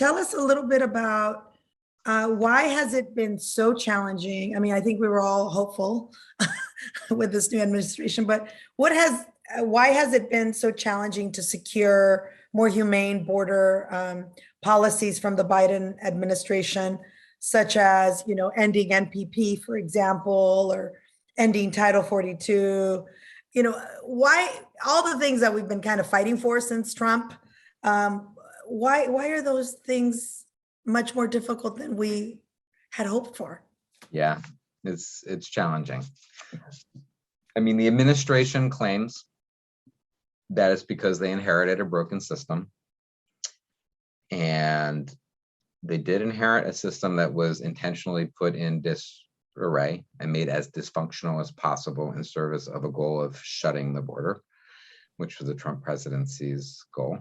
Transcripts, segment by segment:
tell us a little bit about why has it been so challenging? I mean, I think we were all hopeful with this new administration, but why has it been so challenging to secure more humane border policies from the Biden administration, such as, ending NPP, for example, or ending Title 42? Why all the things that we've been kind of fighting for since Trump? Why are those things much more difficult than we had hoped for? Yeah, it's challenging. I mean, the administration claims that it's because they inherited a broken system. And they did inherit a system that was intentionally put in disarray and made as dysfunctional as possible in service of a goal of shutting the border, which was the Trump presidency's goal.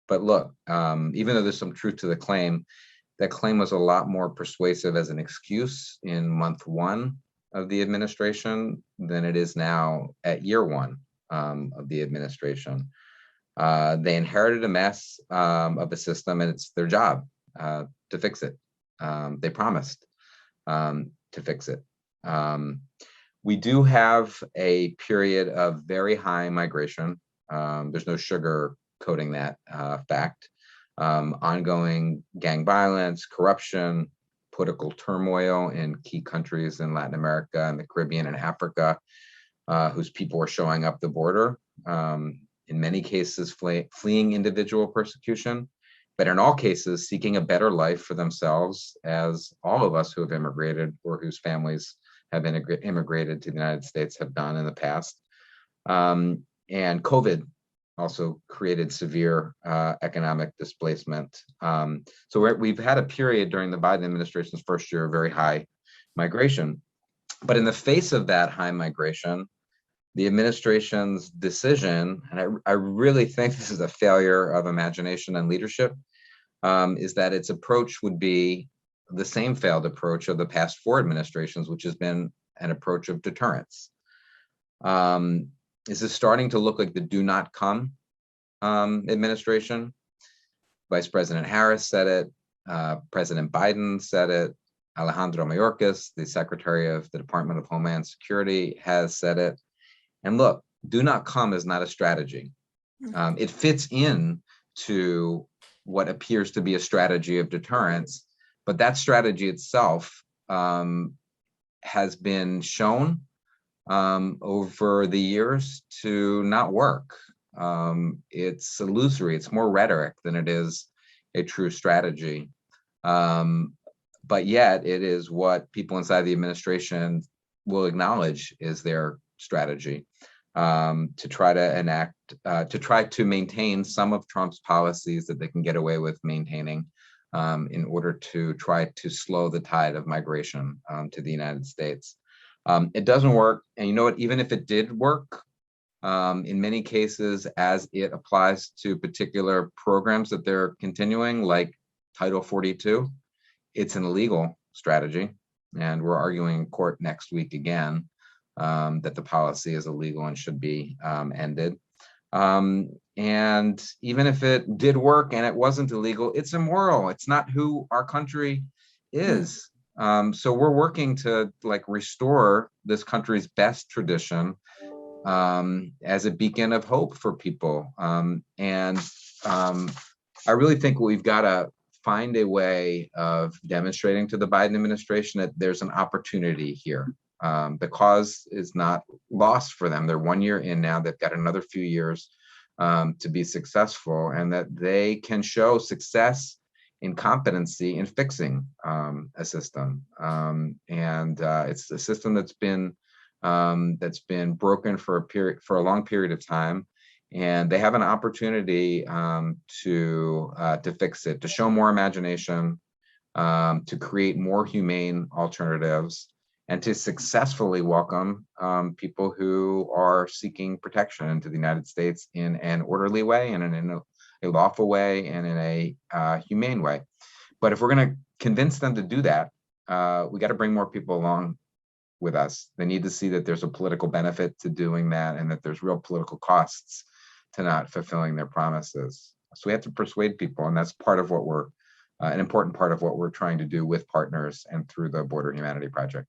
But look, even though there's some truth to the claim, that claim was a lot more persuasive as an excuse in month one of the administration than it is now at year one of the administration. They inherited a mess of a system, and it's their job to fix it. They promised to fix it. We do have a period of very high migration. There's no sugar coating that fact. Ongoing gang violence, corruption, political turmoil in key countries in Latin America and the Caribbean and Africa, whose people are showing up the border, in many cases fleeing individual persecution, but in all cases seeking a better life for themselves, as all of us who have immigrated or whose families have immigrated to the United States have done in the past. And COVID also created severe economic displacement. So we've had a period during the Biden administration's first year of very high migration. But in the face of that high migration, the administration's decision, and I really think this is a failure of imagination and leadership, is that its approach would be the same failed approach of the past four administrations, which has been an approach of deterrence. This is starting to look like the do not come administration. Vice President Harris said it, President Biden said it, Alejandro Mayorkas, the Secretary of the Department of Homeland Security, has said it. And look, do not come is not a strategy. It fits in to what appears to be a strategy of deterrence, but that strategy itself has been shown over the years to not work. It's illusory. It's more rhetoric than it is a true strategy. But yet it is what people inside the administration will acknowledge is their strategy, to try to enact, to try to maintain some of Trump's policies that they can get away with maintaining in order to try to slow the tide of migration to the United States. It doesn't work. And you know what, even if it did work, in many cases, as it applies to particular programs that they're continuing, like Title 42, it's an illegal strategy. And we're arguing in court next week again that the policy is illegal and should be ended. And even if it did work and it wasn't illegal, it's immoral. It's not who our country is. So we're working to restore this country's best tradition as a beacon of hope for people. And I really think we've got to find a way of demonstrating to the Biden administration that there's an opportunity here. The cause is not lost for them. They're 1 year in now. They've got another few years to be successful, and that they can show success in competency in fixing a system. And it's a system that's been broken for a long period of time. And they have an opportunity to fix it, to show more imagination, to create more humane alternatives, and to successfully welcome people who are seeking protection into the United States in an orderly way and in a lawful way and in a humane way. But if we're going to convince them to do that, we got to bring more people along with us. They need to see that there's a political benefit to doing that and that there's real political costs to not fulfilling their promises. So we have to persuade people, and that's part of what we're, an important part of what we're trying to do with partners and through the Border Humanity Project.